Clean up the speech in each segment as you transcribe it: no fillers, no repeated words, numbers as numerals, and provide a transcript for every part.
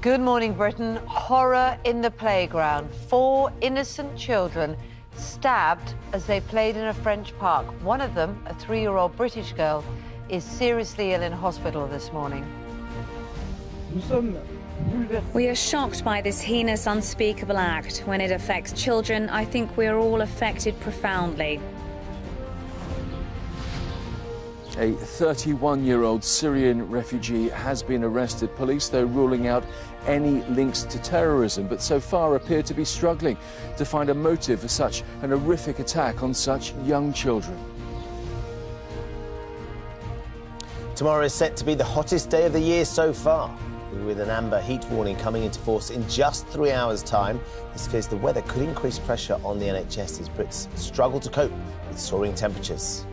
Good morning, Britain. Horror in the playground. 4 innocent children stabbed as they played in a French park. One of them, a 3-year-old British girl, is seriously ill in hospital this morning. We are shocked by this heinous, unspeakable act. When it affects children, I think we're all affected profoundly. A 31-year-old Syrian refugee has been arrested. Police, though, ruling out any links to terrorism, but so far appear to be struggling to find a motive for such an horrific attack on such young children. Tomorrow is set to be the hottest day of the year so far. With an amber heat warning coming into force in just 3 hours' time, this fears the weather could increase pressure on the NHS as Brits struggle to cope with soaring temperatures.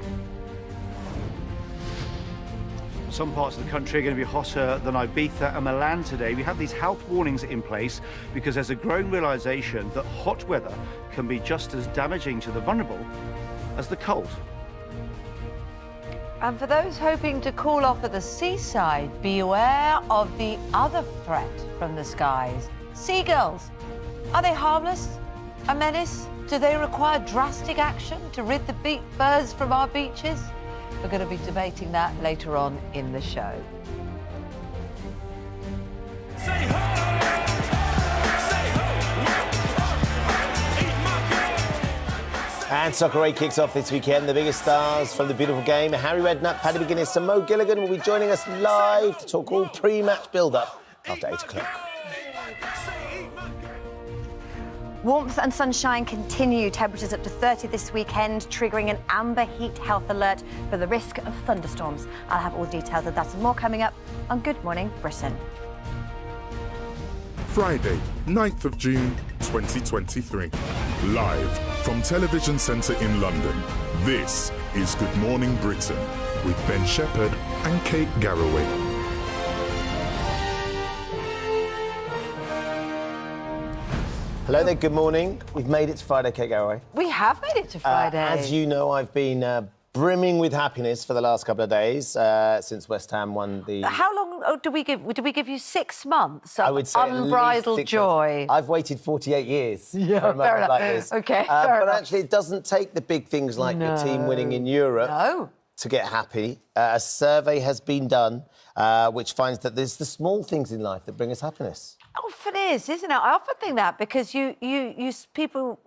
Some parts of the country are going to be hotter than Ibiza and Milan today. We have these health warnings in place because there's a growing realisation that hot weather can be just as damaging to the vulnerable as the cold. And for those hoping to cool off at the seaside, beware of the other threat from the skies. Seagulls. Are they harmless? A menace? Do they require drastic action to rid the birds from our beaches? We're going to be debating that later on in the show. And Soccer 8 kicks off this weekend. The biggest stars from the beautiful game, Harry Redknapp, Paddy McGuinness and Mo Gilligan will be joining us live to talk all pre-match build-up after 8 o'clock. Warmth and sunshine continue. Temperatures up to 30 this weekend, triggering an amber heat health alert for the risk of thunderstorms. I'll have all details of that and more coming up on Good Morning Britain. Friday, 9th of June, 2023. Live from Television Centre in London, this is Good Morning Britain with Ben Shephard and Kate Garraway. Hello there, good morning. We've made it to Friday, Kate Garraway. We have made it to Friday. As you know, I've been brimming with happiness for the last couple of days since West Ham won the... How long did we give you 6 months of I would say unbridled joy? I've waited 48 years for a fair moment enough. like this. OK, but actually, it doesn't take the big things like your team winning in Europe to get happy. A survey has been done which finds that there's the small things in life that bring us happiness. Often is, isn't it? I often think that because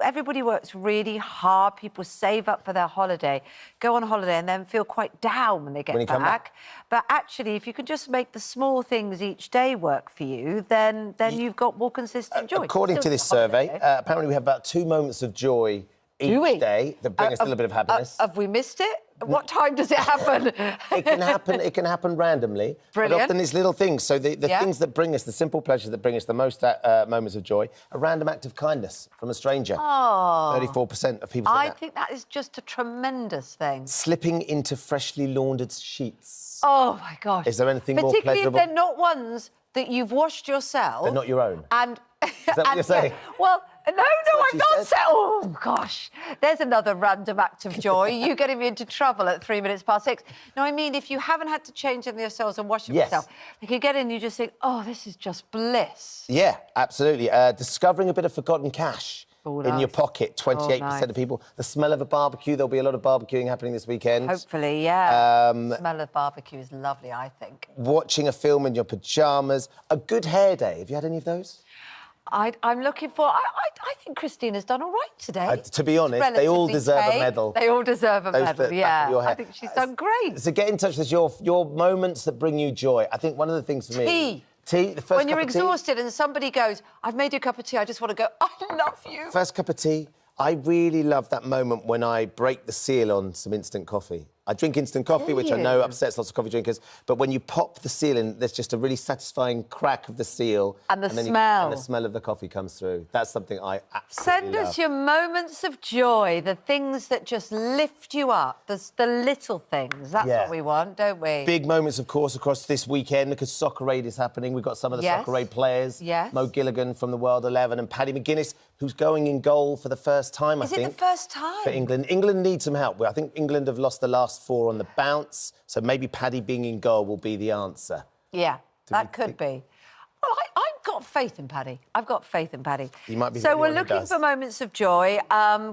everybody works really hard. People save up for their holiday, go on holiday, and then feel quite down when they get back. But actually, if you can just make the small things each day work for you, then you've got more consistent joy. According to this survey, apparently we have about 2 moments of joy each day that bring us a little bit of happiness. Have we missed it? What time does it happen? It can happen randomly. Brilliant. But often it's little things. So the things that bring us, the simple pleasures that bring us the most moments of joy, a random act of kindness from a stranger. Oh. 34% of people say that. I think that is just a tremendous thing. Slipping into freshly laundered sheets. Oh, my gosh. Is there anything more pleasurable? Particularly if they're not ones that you've washed yourself. They're not your own. And... Is that what you're saying? Well, no, I'm not saying... Oh, gosh. There's another random act of joy. You getting me into trouble at 6 minutes past 6. No, I mean, if you haven't had to change them yourselves and wash them yourself, you can get in and you just think, oh, this is just bliss. Yeah, absolutely. Discovering a bit of forgotten cash in your pocket, 28% of people. The smell of a barbecue. There'll be a lot of barbecuing happening this weekend. Hopefully, yeah. The smell of barbecue is lovely, I think. Watching a film in your pyjamas. A good hair day. Have you had any of those? I'm looking for... I think Christina's done all right today. To be honest, they all deserve a medal. They all deserve a medal, yeah. I think she's done great. So get in touch with your moments that bring you joy. I think one of the things for me... Tea, the first when you're exhausted and somebody goes, I've made you a cup of tea, I just want to go, I love you. First cup of tea. I really love that moment when I break the seal on some instant coffee. I drink instant coffee, which I know upsets lots of coffee drinkers, but when you pop the seal in, there's just a really satisfying crack of the seal. And the smell. And the smell of the coffee comes through. That's something I absolutely Send love. us your moments of joy, the things that just lift you up, the little things. That's what we want, don't we? Big moments, of course, across this weekend, because Soccer Aid is happening. We've got some of the Soccer Aid players. Mo Gilligan from the World 11 and Paddy McGuinness, who's going in goal for the first time, I think. Is it the first time? For England. England needs some help. I think England have lost the last 4 on the bounce, so maybe Paddy being in goal will be the answer. Yeah, that could be. Well, I'm got faith in Paddy. I've got faith in Paddy. He might be the so only we're one who looking does. for moments of joy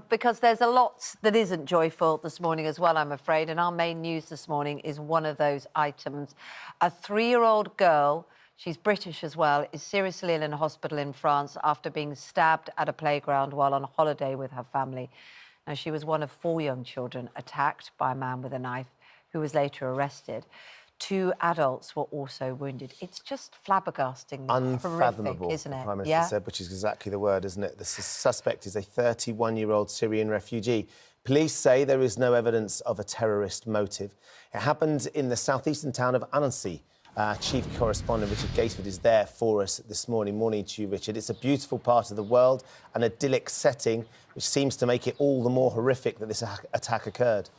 because there's a lot that isn't joyful this morning as well, I'm afraid. And our main news this morning is one of those items. A 3-year-old girl, she's British as well, is seriously ill in a hospital in France after being stabbed at a playground while on holiday with her family. Now, she was one of 4 young children attacked by a man with a knife who was later arrested. 2 adults were also wounded. It's just flabbergasting, unfathomable, horrific, isn't it? the Prime Minister said, which is exactly the word, isn't it? The suspect is a 31-year-old Syrian refugee. Police say there is no evidence of a terrorist motive. It happened in the southeastern town of Annecy. Chief correspondent Richard Gateford is there for us this morning. Morning to you, Richard. It's a beautiful part of the world, an idyllic setting, which seems to make it all the more horrific that this attack occurred.